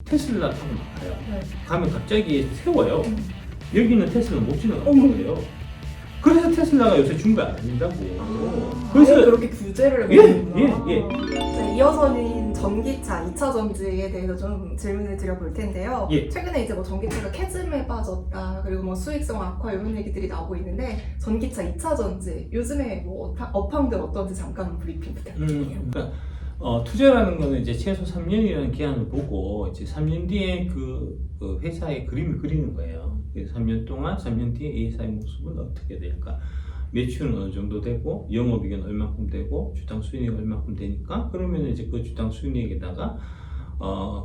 테슬라 타고 나가요. 네. 가면 갑자기 세워요. 여기는 테슬라 못 지나가는 어머. 거예요. 그래서 테슬라가 요새 준비 안 한다고. 그래서 그래서 그렇게 규제를 예, 해놓는구나. 예. 네, 이어서는 전기차 2차 전지에 대해서 좀 질문을 드려볼 텐데요. 예. 최근에 이제 뭐 전기차가 캐즘에 빠졌다, 그리고 뭐 수익성 악화 이런 얘기들이 나오고 있는데 전기차 2차 전지 요즘에 뭐 업황들 어떤지 잠깐 브리핑 부탁드릴게요. 그러니까 투자라는 거는 이제 최소 3년이라는 기한을 보고 이제 3년 뒤에 그 회사의 그림을 그리는 거예요. 그래서 3년 동안 3년 뒤에 이 회사의 모습은 어떻게 될까? 매출은 어느 정도 되고 영업이익은 얼마큼 되고 주당 수익이 얼마큼 되니까 그러면 이제 그 주당 수익에다가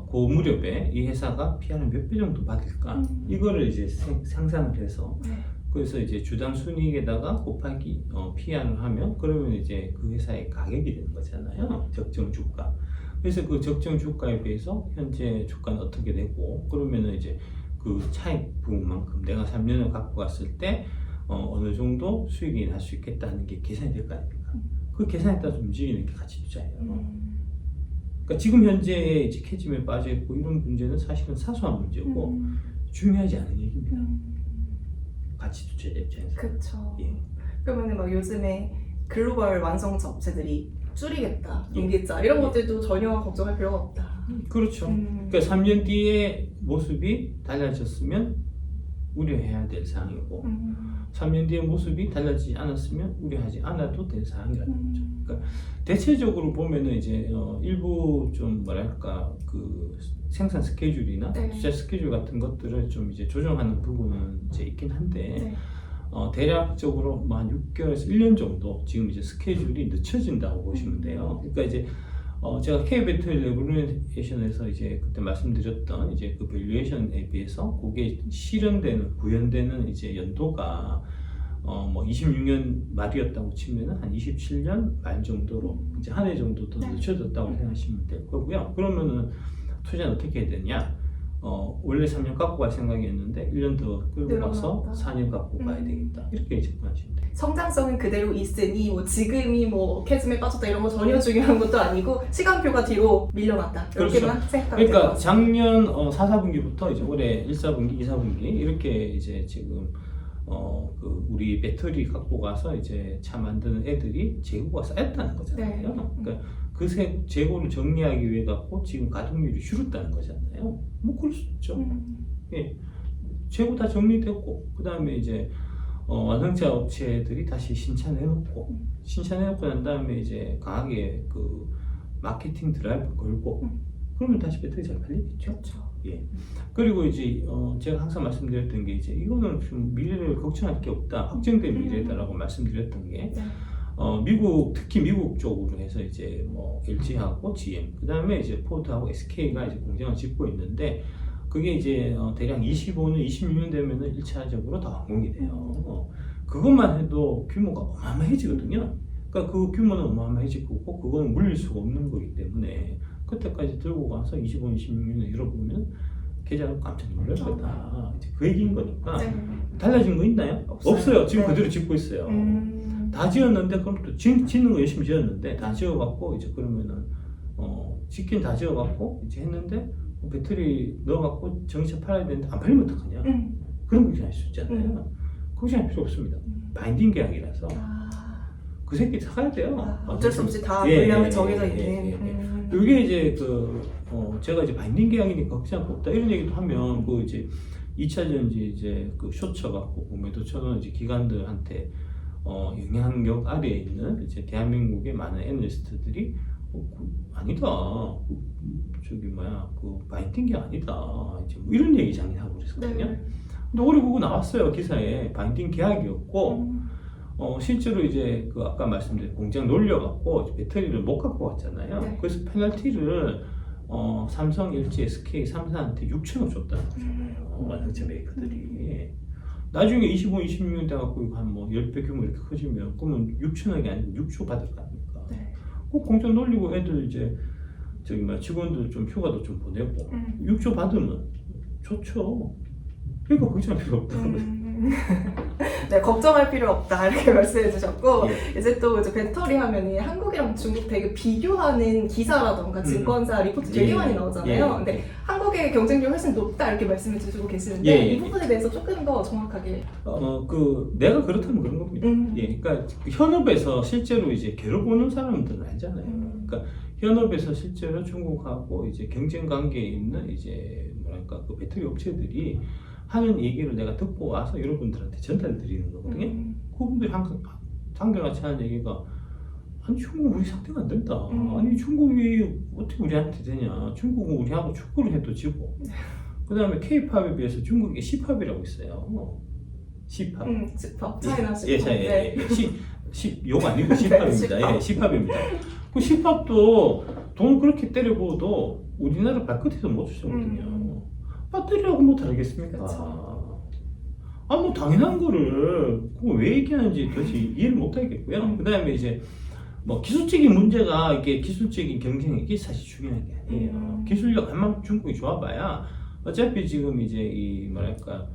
그 무렵에 이 회사가 PR을 몇 배 정도 받을까? 이거를 이제 상상을 해서 네. 그래서 이제 주당 순이익에다가 곱하기 PR을 하면 그러면 이제 그 회사의 가격이 되는 거잖아요. 적정 주가. 그래서 그 적정 주가에 비해서 현재 주가는 어떻게 되고 그러면은 이제 그 차익 부분만큼 내가 3년을 갖고 갔을 때 어느 정도 수익이 날 수 있겠다는 게 계산이 될 거 아닙니까? 그 계산에 따라서 움직이는 게 가치 투자예요. 그러니까 지금 현재 이제 캐즘에 빠져 있고 이런 문제는 사실은 사소한 문제고 중요하지 않은 얘기입니다. 가치 투자 입장에서. 그렇죠. 예. 그러면은 막 요즘에 글로벌 완성차 업체들이 줄이겠다, 예. 전기차 이런 예. 것들도 전혀 걱정할 필요가 없다. 그렇죠. 그러니까 3년 뒤에 모습이 달라졌으면 우려해야 될 사항이고 3년 뒤에 모습이 달라지지 않았으면 우려하지 않아도 될 사항이라는 거죠. 그러니까 대체적으로 보면은 이제 일부 좀 뭐랄까 그 생산 스케줄이나 네. 투자 스케줄 같은 것들을 좀 이제 조정하는 부분은 이제 있긴 한데 네. 대략적으로 뭐 한 6개월에서 1년 정도 지금 이제 스케줄이 늦춰진다고 보시면 돼요. 그러니까 이제 제가 K-배터리 레볼루션에서 이제 그때 말씀드렸던 이제 그 밸류에이션에 비해서 그게 실현되는 구현되는 이제 연도가 뭐 26년 말이었다고 치면은 한 27년 말 정도로 이제 한 해 정도 더 네. 늦춰졌다고 생각하시면 될 거고요. 그러면은 투자는 어떻게 해야 되냐? 원래 3년 갖고 갈 생각이었는데 1년 더 끌고 가서 늘어났다. 4년 갖고 가야 되겠다. 이렇게 접근하시면 돼요. 성장성은 그대로 있으니 뭐 지금이 뭐 캐즘에 빠졌다 이런 거 전혀 중요한 것도 아니고 시간표가 뒤로 밀려났다 이렇게만 생각하면 될 것 그러니까 같습니다. 작년 4, 4분기부터 이제 올해 1, 4분기, 2, 4분기 이렇게 이제 지금 그 우리 배터리 갖고 가서 이제 차 만드는 애들이 재고가 쌓였다는 거잖아요. 네. 그러니까 그 재고를 정리하기 위해 갖고 지금 가동률이 줄었다는 거잖아요. 뭐 그럴 수 있죠. 예. 재고 다 정리됐고 그 다음에 이제 완성차 업체들이 다시 신차내놓고 신차내놓고 난 다음에 이제 강하게 그 마케팅 드라이브 걸고 그러면 다시 배터리 잘 팔리겠죠. 그렇죠. 예. 그리고 이제 제가 항상 말씀드렸던 게 이제 이거는 좀 미래를 걱정할 게 없다, 확정된 미래다라고 말씀드렸던 게 네. 미국 특히 미국 쪽으로 해서 이제 뭐 LG하고 GM 그 다음에 이제 포드하고 SK가 이제 공장을 짓고 있는데 그게 이제 대략 25년, 26년 되면은 1차적으로 다 완공이 돼요. 그것만 해도 규모가 어마어마해지거든요. 그러니까 그 규모는 어마어마해질 거고 그거는 물릴 수가 없는 거기 때문에 그때까지 들고 가서 25, 26년에 열어보면 계좌가 깜짝 놀랄 거다. 이제 그 얘기인 거니까 네. 달라진 거 있나요? 없어요. 지금 네. 그대로 짓고 있어요. 다 지었는데 그럼 또 짓는 거 열심히 지었는데 다 지어갖고 이제 그러면은 짓긴 다 지어갖고 이제 했는데 배터리 넣어갖고 전기차 팔아야 되는데 안 팔리면 어떡하냐? 그런 걱정할 수 있잖아요. 걱정할 필요 없습니다. 바인딩 계약이라서 그 새끼 사가야 돼요. 어쩔 수 없이 다 예, 물량이 예, 정해져 예, 있는. 이게 이제 제가 이제 바인딩 계약이니까 걱정할 거 없다 이런 얘기도 하면 그 이제 2차 전지 이제 그 쇼쳐 갖고 매도 쳐놓은 이제 기관들한테 영향력 아래에 있는 이제 대한민국의 많은 애널리스트들이 아니다. 그 바인딩 계약 아니다. 이제 뭐 이런 얘기 작년에 하고 그랬거든요. 네. 근데 올해 그거 나왔어요 기사에 바인딩 계약이었고 실제로 이제 그 아까 말씀드린 공장 놀려갖고 배터리를 못 갖고 왔잖아요. 네. 그래서 페널티를 삼성, LG, SK 3사한테 6천억 줬다는 거잖아요. 완성차 메이커들이. 나중에 25, 26년 돼갖고 한 뭐 10배 규모 이렇게 커지면 그러면 6천억이 아니고 6조 받을 거 아닙니까? 네. 그 공장 놀리고 애들 이제 직원들 좀 휴가도 좀 보내고 6조 받으면 좋죠. 그러니까 걱정할 필요 없다. 네, 걱정할 필요 없다 이렇게 말씀해 주셨고 예. 이제 또 이제 배터리 하면은 한국이랑 중국 되게 비교하는 기사라던가 증권사 리포트 되게 예. 많이 나오잖아요. 예. 근데 한국 중국의 경쟁력이 훨씬 높다 이렇게 말씀해 주시고 계시는데 예, 예, 이 부분에 대해서 조금 더 정확하게. 내가 그렇다면 그런 겁니다. 예, 그러니까 그 현업에서 실제로 이제 겨뤄보는 사람들은 알잖아요. 그러니까 현업에서 실제로 중국하고 이제 경쟁 관계에 있는 이제 뭐랄까 그 배터리 업체들이 하는 얘기를 내가 듣고 와서 여러분들한테 전달 드리는 거거든요. 그분들이 항상 한결같이 하는 얘기가 아니 중국 우리 상대가 안 된다. 아니 중국이 어떻게 우리한테 되냐. 중국은 우리하고 축구를 해도 지고. 그 다음에 K-팝에 비해서 중국이 C-팝이라고 있어요. C-팝. C팝, 차이나 C팝. 예. 욕 아니고 C-팝입니다. 예, C-팝입니다. 그 C-팝도 돈 그렇게 때려부어도 우리나라 발끝에서 못 주거든요. 배터리하고 뭐 다르겠습니까? 뭐 당연한 거를 그거 왜 얘기하는지 도대체 이해를 못 하겠고요. 그 다음에 이제 뭐 기술적인 문제가 이게 기술적인 경쟁이 이게 사실 중요한 게 아니에요. 기술력 한만 중국이 좋아봐야 어차피 지금 이제 이 뭐랄까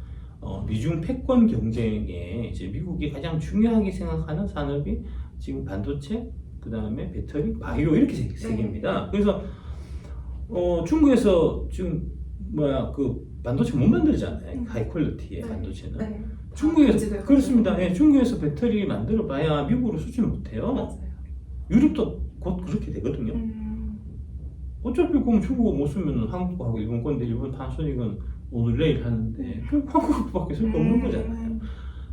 미중 패권 경쟁에 이제 미국이 가장 중요하게 생각하는 산업이 지금 반도체, 그 다음에 배터리, 바이오 이렇게 세 개입니다. 그래서 중국에서 지금 그 반도체 못 만들잖아요. 하이 퀄리티의 반도체는. 중국에서 그렇습니다. 예, 중국에서 배터리 만들어봐야 미국으로 수출 못해요. 맞아요. 유럽도 곧 그렇게 되거든요. 어차피 그럼 중국어 못 쓰면 한국하고 일본 건데 일본 판소닉은 오늘 내일 하는데 결국 한국어밖에 쓸 거 없는 거잖아요.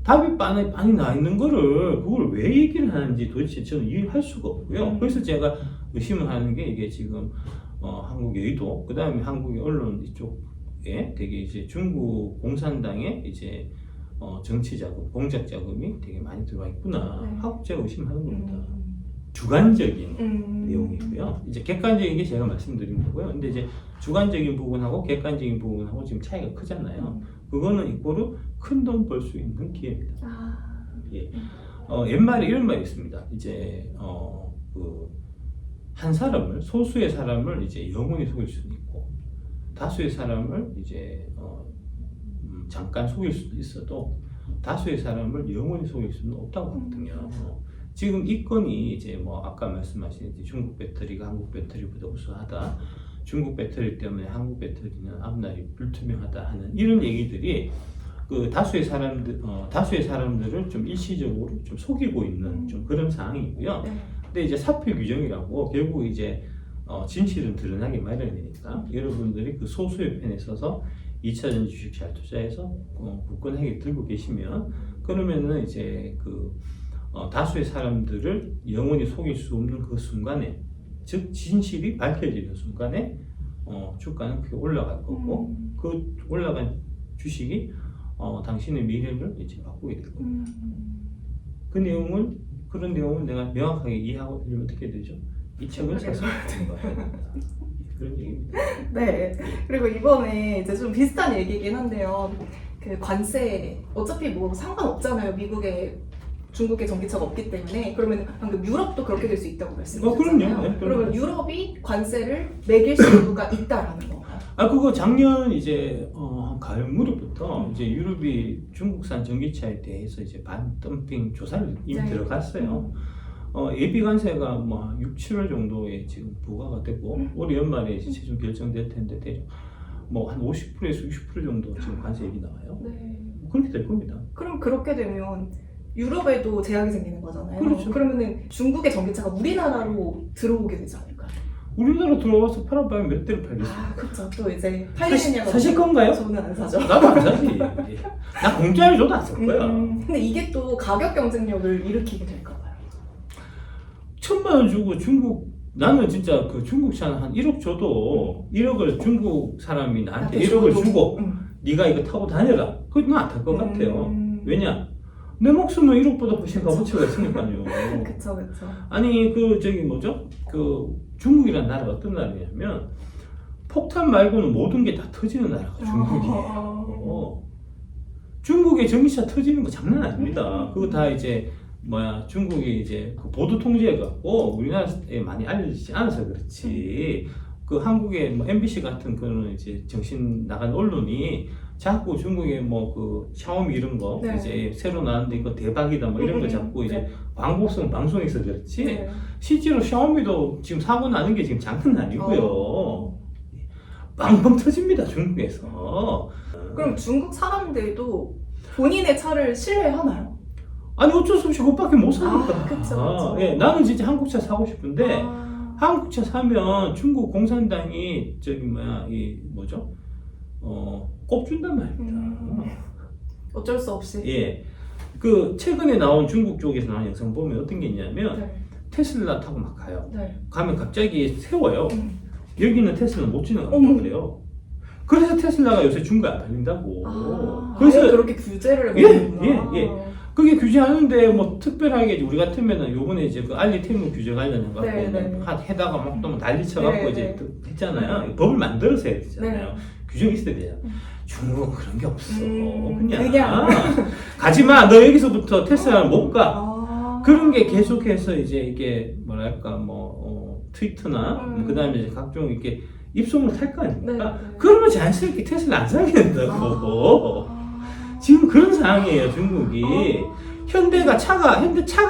답이 많이 나 있는 거를 그걸 왜 얘기를 하는지 도대체 저는 이해를 할 수가 없고요. 그래서 제가 의심을 하는 게 이게 지금 한국 여의도, 그 다음에 한국의 언론 이쪽에 되게 이제 중국 공산당의 이제 정치 자금, 공작 자금이 되게 많이 들어와 있구나 하고 제가 의심하는 겁니다. 주관적인 내용이고요. 이제 객관적인 게 제가 말씀드린 거고요. 근데 이제 주관적인 부분하고 객관적인 부분하고 지금 차이가 크잖아요. 그거는 이꼬르 큰 돈 벌 수 있는 기회입니다. 예. 옛말에 이런 말이 있습니다. 이제 한 사람을, 소수의 사람을 이제 영원히 속일 수는 있고 다수의 사람을 이제 잠깐 속일 수도 있어도 다수의 사람을 영원히 속일 수는 없다고 하거든요. 지금 이 건이 이제 아까 말씀하신 이제 중국 배터리가 한국 배터리보다 우수하다, 중국 배터리 때문에 한국 배터리는 앞날이 불투명하다 하는 이런 얘기들이 그 다수의 사람들을 좀 일시적으로 좀 속이고 있는 좀 그런 상황이고요. 근데 이제 사표 규정이라고 결국 이제 진실은 드러나기 마련이니까 여러분들이 그 소수의 편에 서서 2차전지 주식 잘 투자해서 굳건 핵을 들고 계시면 그러면은 이제 다수의 사람들을 영원히 속일 수 없는 그 순간에, 즉 진실이 밝혀지는 순간에 주가는 크게 올라갈 거고 그 올라간 주식이 당신의 미래를 이제 바꾸게 될 겁니다. 그런 내용을 내가 명확하게 이해하고 들으면 어떻게 되죠? 이 책을 사서 그런 얘기입니다. 네. 그리고 이번에 이제 좀 비슷한 얘기긴 한데요. 그 관세 어차피 뭐 상관없잖아요. 중국의 전기차가 없기 때문에. 그러면 방금 유럽도 그렇게 될 수 있다고 말씀하셨잖아요. 그럼요. 네, 그러면 유럽이 관세를 매길 수가 있다라는 건가요? 그거 작년 이제 가을 무렵부터 이제 유럽이 중국산 전기차에 대해서 이제 반덤핑 조사를 이미 들어갔어요. 예비 관세가 6, 7월 정도에 지금 부과가 되고 올해 연말에 이제 최종 결정될 텐데 대략 한 50%에서 60% 정도 지금 관세액이 나와요. 그렇게 될 겁니다. 그럼 그렇게 되면 유럽에도 제약이 생기는 거잖아요. 그렇죠. 그러면은 중국의 전기차가 우리나라로 들어오게 되지 않을까요? 우리나라 들어와서 팔아봐야 몇 대를 팔겠어요. 그렇죠. 또 이제 팔리느냐고. 사실 건가요? 저는 안 사죠. 나도 안 사지. 나 공짜로 줘도 안 살 거야. 근데 이게 또 가격 경쟁력을 일으키게 될까 봐요. 1,000만 원 주고 나는 진짜 그 중국 차는 한 1억 줘도 1억을 중국 사람이 나한테 1억을 주고 네가 이거 타고 다녀라. 그건 안 탈 것 같아요. 왜냐? 내 목숨은 1억보다 훨씬 값어치가 있으니까요. 그쵸. 아니 중국이라는 나라가 어떤 나라냐면 폭탄 말고는 모든 게 다 터지는 나라가 중국이에요. 중국의 전기차 터지는 거 장난 아닙니다. 그거 다 이제 중국이 이제 그 보도 통제해갖고 우리나라에 많이 알려지지 않아서 그렇지. 그 한국의 MBC 같은 그런 이제 정신 나간 언론이 자꾸 중국의 그 샤오미 이런 거 이제 새로 나왔는데 이거 대박이다 이런 거 자꾸 이제 광고성 방송에서 그렇지. 실제로 샤오미도 지금 사고 나는 게 지금 장난 아니고요. 빵빵 터집니다 중국에서. 그럼 중국 사람들도 본인의 차를 신뢰하나요? 아니 어쩔 수 없이 그것밖에 못 사니까. 아, 그쵸. 예, 나는 진짜 한국차 사고 싶은데 아, 한국차 사면 중국 공산당이 저기 뭐야 이 뭐죠? 꼽준단 말입니다. 어쩔 수 없이. 예, 그 최근에 나온 중국 쪽에서 나온 영상 보면 어떤 게 있냐면 네. 테슬라 타고 막 가요. 네. 가면 갑자기 세워요. 음. 여기는 테슬라 못 지나간다고 어머. 그래요. 그래서 테슬라가 요새 중국에 안 팔린다고. 아, 그래서 아예 그렇게 규제를 예, 해놓는구나. 예. 그게 규제하는데 뭐 특별하게 우리 같으면은 요번에 이제 그 알리테무 규제 관련해 갖고 네, 네. 해다가 막 또 난리 쳐갖고 네, 이제 네. 했잖아요. 법을 만들어서 해야 되잖아요. 네. 규정이 있어야 되잖아요. 중국은 그런 게 없어. 그냥 그냥. 가지마. 너 여기서부터 테슬라를 못 가. 아. 그런 게 계속해서 이제 이게 뭐랄까 트위터나 그다음에 이제 각종 이렇게 입소문 탈 거 아닙니까? 네, 네. 그러면 자연스럽게 테슬라 안 사게 된다고. 아. 지금 그런 상황이에요 중국이. 아. 현대 차가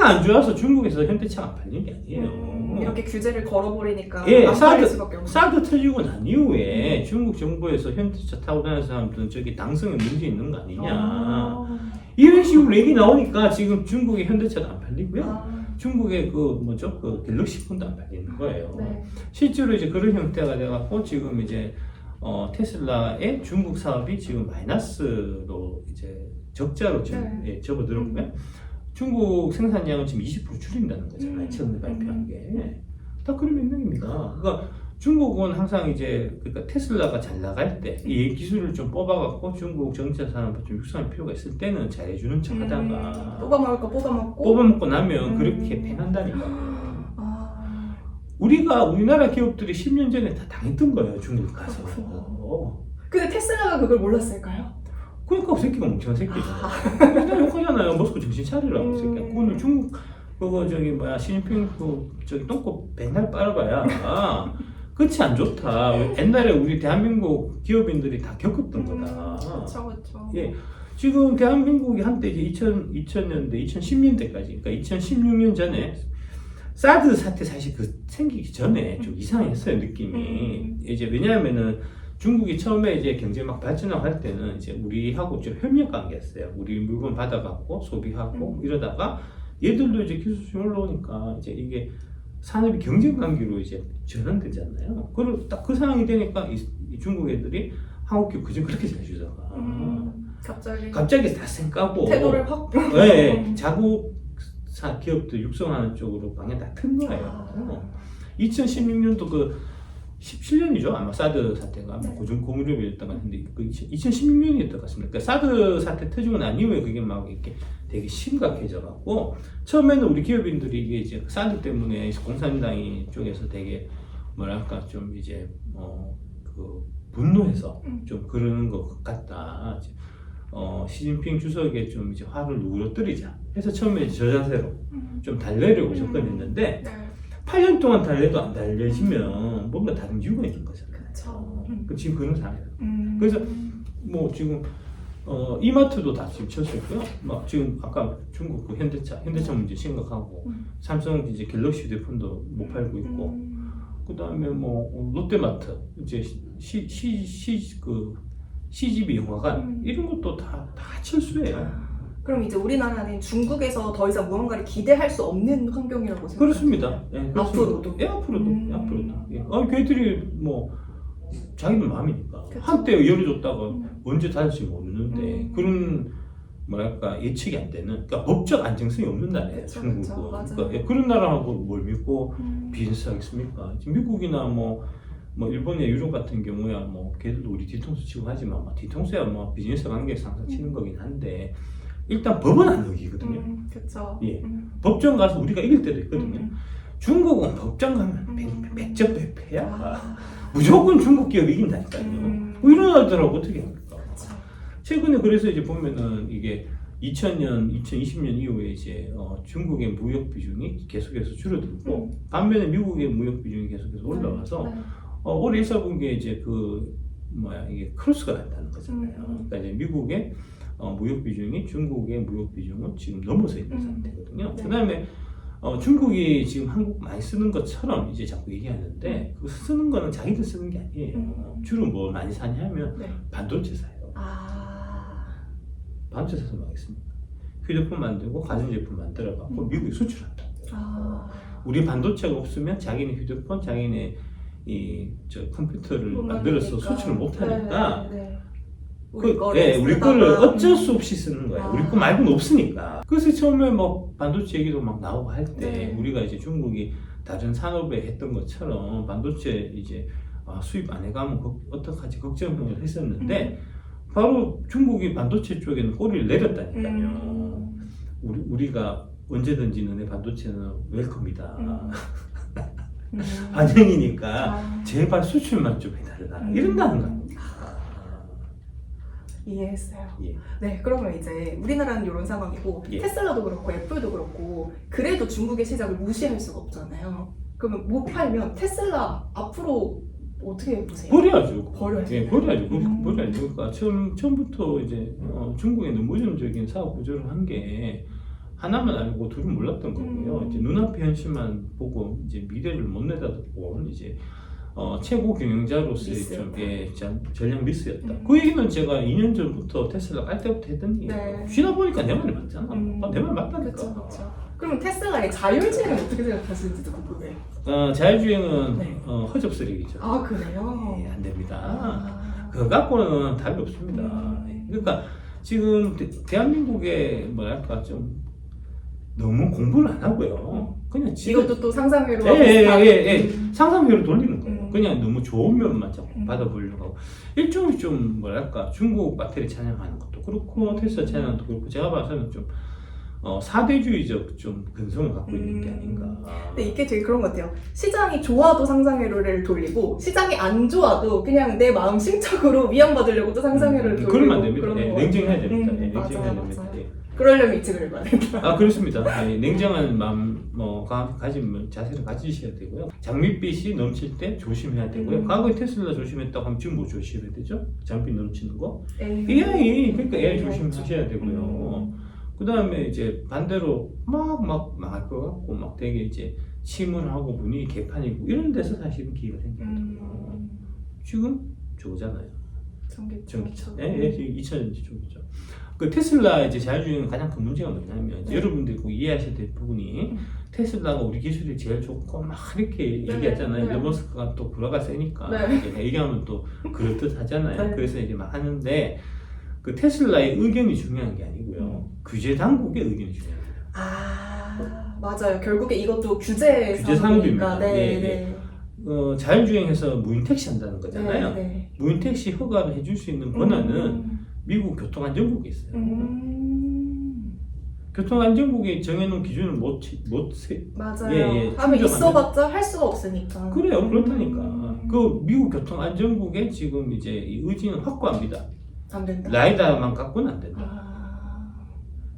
안 좋아서 중국에서 현대차가 안 팔리는 게 아니에요. 이렇게 규제를 걸어버리니까 예, 안 팔릴 수밖에 없는. 사드 터지고 난 이후에 중국 정부에서 현대차 타고 다니는 사람들은 저기 당성에 문제 있는 거 아니냐. 아. 이런 식으로 얘기 나오니까 지금 중국의 현대차도 안 팔리고요. 아. 중국의 그 갤럭시 폰도 안 팔리는 거예요. 네. 실제로 이제 그런 형태가 돼갖고 지금 이제 테슬라의 중국 사업이 지금 마이너스로 이제 적자로 지금 네. 예, 접어들었고요. 중국 생산량은 지금 20% 줄인다는 거잖아요. 최근에 발표한 게. 다 그런 맥락입니다. 그러니까 중국은 항상 이제 그러니까 테슬라가 잘 나갈 때 이 기술을 좀 뽑아갖고 중국 전기차 산업을 좀 육성할 필요가 있을 때는 잘해주는 척 하다가 뽑아먹을 거 뽑아먹고. 뽑아먹고 나면 그렇게 패난다니까. 아. 우리나라 기업들이 10년 전에 다 당했던 거예요, 중국 가서. 근데 테슬라가 그걸 몰랐을까요? 그러니까 그 새끼가 멍청한 새끼죠. 맨날 욕하잖아요. 머스크 정신 차리라고, 그 새끼야. 그거는 중국, 시진핑 저기 똥꼬 맨날 빨아봐야 끝이 안 좋다. 옛날에 우리 대한민국 기업인들이 다 겪었던 거다. 그렇죠. 예. 지금 대한민국이 한때 이제 2000년대, 2010년대까지, 그러니까 2016년 전에 사드 사태 사실 생기기 전에 좀 이상했어요, 느낌이. 이제 왜냐하면은 중국이 처음에 이제 경제 막 발전하고 할 때는 이제 우리하고 좀 협력 관계였어요. 우리 물건 받아갖고 소비하고 이러다가 얘들도 이제 기술이 올라오니까 이제 이게 산업이 경쟁 관계로 이제 전환되잖아요. 그리고 딱 그 상황이 되니까 이 중국 애들이 한국 기업 그저 그렇게 잘 주다가 갑자기 다 쌩까고 태도를 확. 네, 자국사 기업들 육성하는 쪽으로 방향 다 튼 거예요. 2016년도 그 17년이죠 아마 사드 사태가 고무렵이었던 것 같은데 그 2016년이었던 것 같습니다. 그러니까 사드 사태 터지고 난 이후에 그게 막 이렇게 되게 심각해져 갖고 처음에는 우리 기업인들이 이게 이제 사드 때문에 공산당이 쪽에서 되게 뭐랄까 좀 이제 그 분노해서 좀 그러는 것 같다. 시진핑 주석에 좀 이제 화를 누그러뜨리자 해서 처음에 이제 저 자세로 좀 달래려고 접근했는데 8년 동안 달래도 안 달래지면 뭔가 다른 이유가 있는 거잖아요. 그쵸. 지금 그런 상황이에요. 그래서 뭐 지금 이마트도 다 지금 쳤었고요. 막 지금 아까 중국 그 현대차 문제 심각하고 삼성 이제 갤럭시 휴대폰도 못 팔고 있고 그다음에 뭐 롯데마트 이제 CGV 영화관 이런 것도 다 철수예요. 그럼 이제 우리나라는 중국에서 더 이상 무언가를 기대할 수 없는 환경이라고 생각해요. 그렇습니다. 예, 앞으로도? 예, 앞으로도. 예. 걔들이 뭐 자기들 마음이니까. 그쵸. 한때 열어줬다가 언제 닫을지 모르는데 그런 뭐랄까 예측이 안 되는 그러니까 법적 안정성이 없는 나라예요. 그쵸, 중국은. 그쵸, 맞아요. 그러니까 예, 그런 나라하고 뭘 믿고 비즈니스 하겠습니까? 지금 미국이나 뭐 일본이나 유럽 같은 경우야 뭐 걔들도 우리 뒤통수 치고 하지만 뭐 뒤통수야 뭐 비즈니스 관계에서 항상 치는 거긴 한데 일단 법은 안 어기거든요. 그렇죠. 예. 법정 가서 우리가 이길 때도 있거든요. 중국은 법정 가면 100점 100패야. 무조건 중국 기업이 이긴다니까요. 뭐 이런 나라들하고 어떻게 합니까? 그쵸. 최근에 그래서 이제 보면은 이게 2000년, 2020년 이후에 이제 중국의 무역 비중이 계속해서 줄어들고 반면에 미국의 무역 비중이 계속해서 올라가서 올해 1사분기에 이제 이게 크로스가 된다는 거잖아요. 그러니까 이제 미국의 무역 비중이 중국의 무역 비중은 지금 넘어서 있는 상태거든요. 그다음에 중국이 지금 한국 많이 쓰는 것처럼 이제 자꾸 얘기하는데 그 쓰는 거는 자기들 쓰는 게 아니에요. 주로 뭐 많이 사냐면 네. 반도체 사요. 반도체 사서 뭐 하겠습니까? 휴대폰 만들고 가전제품 만들어갖고 미국에 수출한다. 우리 반도체가 없으면 자기네 휴대폰, 자기네 저 컴퓨터를 만들어서 수출을 못하니까 우리 거를 어쩔 수 없이 쓰는 거예요. 우리 거 말고는 없으니까. 그래서 처음에 뭐 반도체 얘기도 막 나오고 할 때 우리가 이제 중국이 다른 산업에 했던 것처럼 반도체 이제 수입 안 해가면 어떡하지 걱정을 했었는데 바로 중국이 반도체 쪽에는 꼬리를 내렸다니까요. 우리가 언제든지 너네 반도체는 웰컴이다. 환영이니까 제발 수출만 좀 해달라. 이런다는 겁니다. 이해했어요. 예. 네, 그러면 이제 우리나라는 이런 상황이고 예. 테슬라도 그렇고 애플도 그렇고 그래도 중국의 시장을 무시할 수가 없잖아요. 그러면 못 팔면 테슬라 앞으로 어떻게 보세요? 버려야죠. 버려야죠. 예, 버려야죠. 버려야죠. 그러니까 처음부터 이제 중국의 너무 의존적인 사업 구조를 한 게 하나만 알고 둘은 몰랐던 거고요. 이제 눈앞의 현실만 보고 이제 미래를 못 내다보고 이제 최고 경영자로서의 전략 미스였다. 그 얘기는 제가 2년 전부터 테슬라 깔 때부터 했던 얘기예요. 쉬다 보니까 내 말이 맞잖아. 내 말 맞다니까. 그렇죠. 그러면 테슬라의 자율주행은 어떻게 생각하시는지도 궁금해요. 자율주행은 네. 허접스레기죠. 그래요? 안 됩니다. 그거 갖고는 답이 없습니다. 그러니까 지금 대한민국의 뭐랄까 좀 너무 공부를 안 하고요. 그냥 이것도 또 상상회로 상상회로 돌리는 거예요. 그냥 너무 좋은 면만 자꾸 받아보려고 하고 일종의 좀 뭐랄까 중국 배터리 찬양하는 것도 그렇고 테슬라 찬양도 그렇고 제가 봐서는 좀 사대주의적 좀 근성을 갖고 있는 게 아닌가. 근데 이게 되게 그런 것 같아요. 시장이 좋아도 상상회로를 돌리고 시장이 안 좋아도 그냥 내 마음 심적으로 위안받으려고 또 상상회로를 돌리고 그러면 안 됩니다. 그런 거 냉정해야 됩니다. 맞아요. 됩니다. 그러려면 이 책을 읽어야 된다. 그렇습니다. 냉정한 마음 가지면 자세를 가지셔야 되고요. 장밋빛이 넘칠 때 조심해야 되고요. 과거에 테슬라 조심했다고 하면 지금 뭐 조심해야 되죠? 장밋 넘치는 거. AI 그러니까 AI 조심하셔야 되고요. 그 다음에 이제 반대로 막 망할 것 같고 막 되게 이제 침울하고 분위기 개판이고 이런 데서 사실은 기회가 생겨요. 지금 저거잖아요. 전기차. 2000년대 쪽이죠. 그 테슬라 이제 자율주행의 가장 큰 문제가 뭐냐면 여러분들이 꼭 이해하셔야 될 부분이 테슬라가 우리 기술이 제일 좋고 막 이렇게 얘기하잖아요. 일론 머스크가 또 구라가 세니까 얘기하면 또 그럴듯 하잖아요. 그래서 이제 막 하는데 그 테슬라의 의견이 중요한 게 아니고요. 규제 당국의 의견이 중요합니다. 맞아요. 결국에 이것도 규제 산업입니다. 네. 자율주행해서 무인 택시 한다는 거잖아요. 무인 택시 허가를 해줄 수 있는 권한은 미국 교통안전국에 있어요. 교통안전국이 정해놓은 기준을 맞아요. 하면 있어봤자 할 수가 없으니까. 그래요, 그렇다니까. 그 미국 교통안전국에 지금 이제 이 의지는 확고합니다. 안 된다. 라이다만 갖고는 안 된다.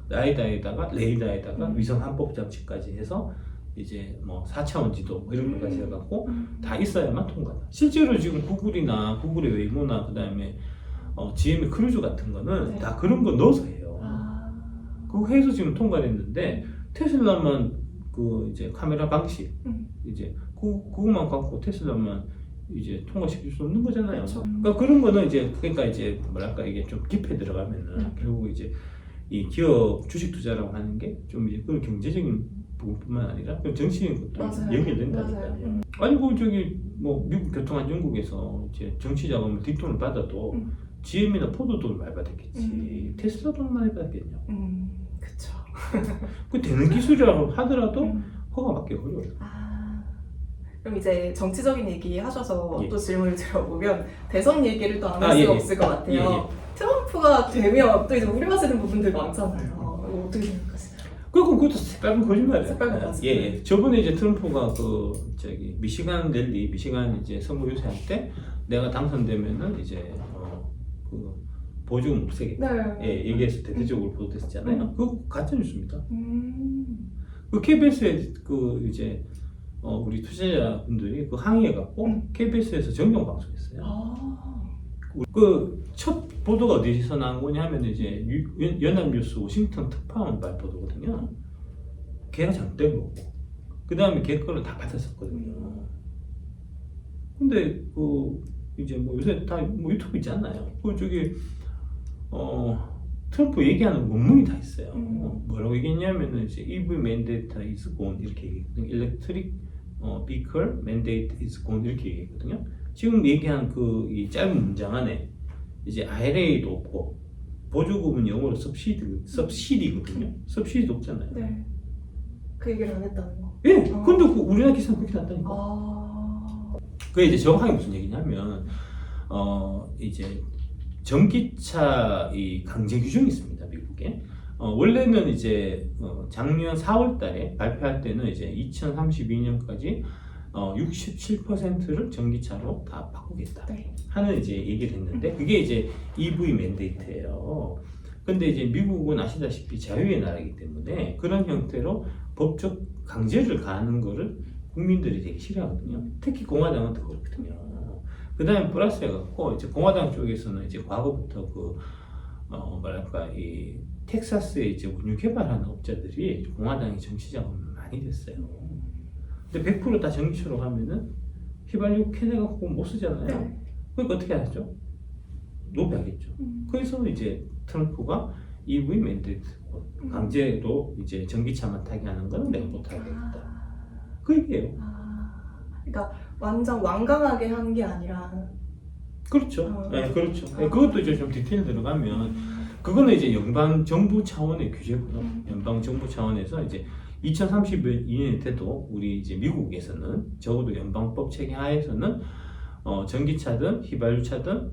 레이더에다가 위성 한법 장치까지 해서 이제 뭐 4차원 지도 이런 것까지 해갖고 다 있어야만 통과다. 실제로 지금 구글의 웨이모나 그다음에 GM의 크루즈 같은 거는 다 그런 거 넣어서 해요. 그거 해서 지금 통과됐는데 테슬라만 그 이제 카메라 방식 이제 그것만 갖고 테슬라만 이제 통과시킬 수 없는 거잖아요. 그러니까 그런 거는 이제 뭐랄까 이게 좀 깊이 들어가면은 결국 이제 이 기업 주식 투자라고 하는 게 좀 이제 그런 경제적인 부분뿐만 아니라 정치적인 것도 연결된다니까요. 아니고 저기 뭐 미국 교통안전국에서 이제 정치 자금을 뒷돈을 받아도 GM이나 포도 돈을 많이 받았겠지. 테슬라 돈 많이 받았겠냐. 그렇죠. 그 되는 기술이라고 하더라도 허가 받기 어려워요. 그럼 이제 정치적인 얘기 하셔서 또 질문을 드려보면 대선 얘기를 또 안 할 수가 없을 것 같아요. 트럼프가 되면 또 이제 우려하시는 부분들 많잖아요. 이거 어떻게 생각하시나요? 그것도 새빨간 거짓말이에요. 새빨간 거짓말. 저번에 이제 트럼프가 미시간 이제 선거 유세할 때 내가 당선되면은 이제 그 보조금 없애겠다. 얘기해서 대대적으로 보도됐었잖아요. 그거 가짜 뉴스입니다. 그 KBS에 그 이제 우리 투자자분들이 그 항의해갖고 KBS에서 정정 방송했어요. 그 첫 보도가 어디서 나온 거냐 하면 이제 연합뉴스 워싱턴 특파원 발표거든요. 걔가 잘못된 거고 그 다음에 걔 거를 다 받았었거든요. 근데 그 이제 뭐 요새 다 뭐 유튜브 있잖아요. 그 저기 트럼프 얘기하는 원문이 다 있어요. 뭐라고 얘기했냐면은 이제 EV mandate is gone 이렇게 얘기했거든요. Electric vehicle mandate is gone 이렇게 얘기했거든요. 지금 얘기한 그 이 짧은 문장 안에 이제 IRA도 없고 보조금은 영어로 subsidy거든요. subsidy도 없잖아요. 네. 그 얘기를 안 했다는 거. 예. 근데 그 우리나라 기사는 그렇게 났다니까. 아. 그 이제 정확하게 무슨 얘기냐면 이제 전기차 이 강제 규정이 있습니다, 미국에. 원래는 이제 작년 4월달에 발표할 때는 이제 2032년까지 67%를 전기차로 다 바꾸겠다 네. 하는 이제 얘기를 했는데 그게 이제 EV 맨데이트예요. 근데 이제 미국은 아시다시피 자유의 나라이기 때문에 그런 형태로 법적 강제를 가하는 거를 국민들이 되게 싫어하거든요. 특히 공화당은 더 그렇거든요. 그 다음에 플러스 해갖고 이제 공화당 쪽에서는 이제 과거부터 그 뭐랄까 이 텍사스에 이제 운유 개발하는 업자들이 공화당의 정치 자금이 많이 됐어요. 근데 100% 다 전기차로 가면은 휘발유 캔해갖고 못 쓰잖아요. 네. 그러니까 어떻게 하죠? 노비하겠죠. 그래서 이제 트럼프가 EV 맨데이트 강제로 이제 전기차만 타게 하는 건 내가 못 하겠다. 그 얘기예요. 그러니까 완전 완강하게 한 게 아니라. 그렇죠. 네, 그렇죠. 네, 그것도 이제 좀 디테일 들어가면 그거는 이제 연방 정부 차원의 규제고요. 연방 정부 차원에서 이제 2032년이 돼도 우리 이제 미국에서는 적어도 연방법 체계 하에서는 전기차든 휘발유차든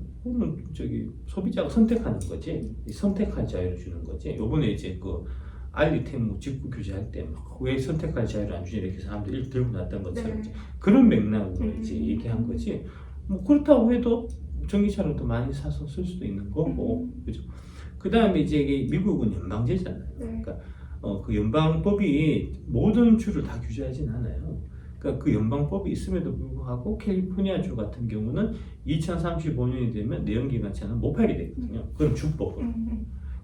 저기 소비자가 선택하는 거지, 선택할 자유를 주는 거지. 요번에 이제 그 알리테무 직구 규제할 때 막 왜 선택할 자유를 안 주냐 이렇게 사람들이 들고 났던 것처럼 네. 그런 맥락으로 이제 얘기한 거지. 뭐 그렇다고 해도 전기차를 더 많이 사서 쓸 수도 있는 거고, 그죠? 그 다음에 이제 이게 미국은 연방제잖아요. 네. 그러니까 그 연방법이 모든 주를 다 규제하진 않아요. 그러니까 그 연방법이 있음에도 불구하고 캘리포니아주 같은 경우는 2035년이 되면 내연기관차는 못 팔게 되거든요. 그건 주법으로.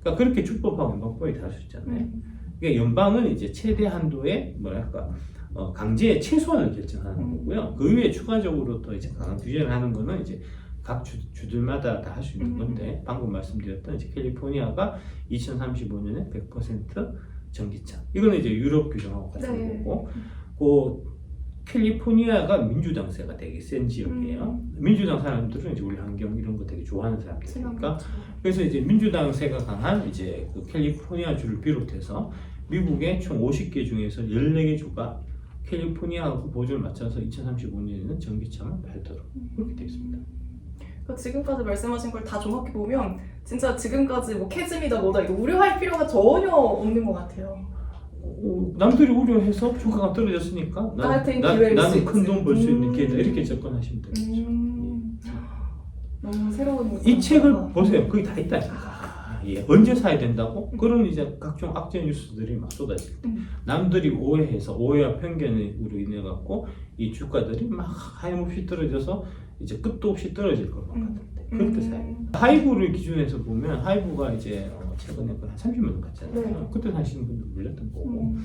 그러니까 그렇게 주법하고 연방법이 다를 수 있잖아요. 그러니까 연방은 이제 최대 한도의 뭐랄까 강제의 최소한을 결정하는 거고요. 그 이외에 추가적으로 더 이제 강한 규제를 하는 거는 이제 각 주들마다 다 할 수 있는 건데 방금 말씀드렸던 이제 캘리포니아가 2035년에 100% 전기차. 이거는 이제 유럽 규정하고 같은 네. 거고, 그 캘리포니아가 민주당세가 되게 센 지역이에요. 민주당 사람들은 이제 우리 환경 이런 거 되게 좋아하는 사람들이니까. 그래서 이제 민주당세가 강한 이제 그 캘리포니아 주를 비롯해서 미국의 총 50개 중에서 14개 주가 캘리포니아하고 보조를 맞춰서 2035년에는 전기차만 팔도록 그렇게 되어 있습니다. 그러니까 지금까지 말씀하신 걸 다 종합해 보면 진짜 지금까지 뭐 캐즘이다 뭐다 이거 우려할 필요가 전혀 없는 것 같아요. 남들이 우려해서 주가가 떨어졌으니까 나한테는 기회를 나는 큰 있지. 돈 벌 수 있는 기회다 이렇게 접근하시면 되겠죠. 너무 새로운 이 책을 보세요. 거기 다 있다니까. 예. 언제 사야 된다고? 그런 이제 각종 악재 뉴스들이 막 쏟아질 때 남들이 오해해서 오해와 편견으로 인해 갖고 이 주가들이 막 하염없이 떨어져서 이제 끝도 없이 떨어질 것만 같은데 그럴 때 사야 돼요. 하이브를 기준에서 보면 하이브가 이제 최근에 한 30만 원 갔잖아요. 네. 그때 사시는 분들 물렸던 거고.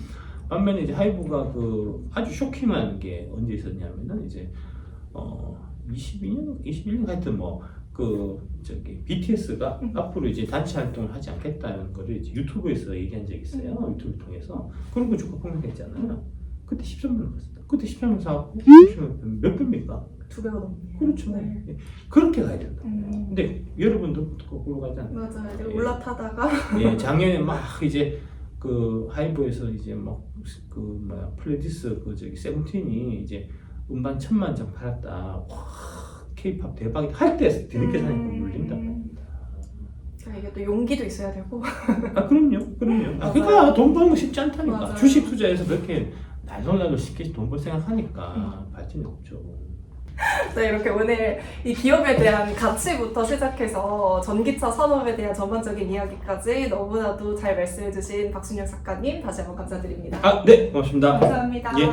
반면에 이제 하이브가 그 아주 쇼킹한 게 언제 있었냐면은 이제 21년 하여튼 뭐 그 저기 BTS가 앞으로 이제 단체 활동을 하지 않겠다는 거를 이제 유튜브에서 얘기한 적이 있어요. 유튜브 통해서. 그런 거 주가 폭락했잖아요. 그때 13만 원 갔었다. 그때 13만 원 사갖고 몇 배입니까? 2배가 넘네요. 그렇죠. 네. 예. 그렇게 가야 된다. 근데 여러분도 거꾸로 가잖아요. 맞아요. 예. 올라타다가 예, 작년에 막 이제 그 하이브에서 이제 막 그 뭐야 플레디스 그 저기 세븐틴이 이제 음반 1000만 장 팔았다. 와, K-팝 대박이다 할 때 뒤늦게 사니까 물린다. 이게 또 용기도 있어야 되고. 아 그럼요. 그러니까 돈 버는 거 쉽지 않다니까. 맞아요. 주식 투자해서 그렇게 날놀라도 쉽게 돈 벌 생각하니까 발전이 없죠. 네, 이렇게 오늘 이 기업에 대한 가치부터 시작해서 전기차 산업에 대한 전반적인 이야기까지 너무나도 잘 말씀해주신 박순영 작가님 다시 한번 감사드립니다. 아, 네, 고맙습니다. 감사합니다. 예.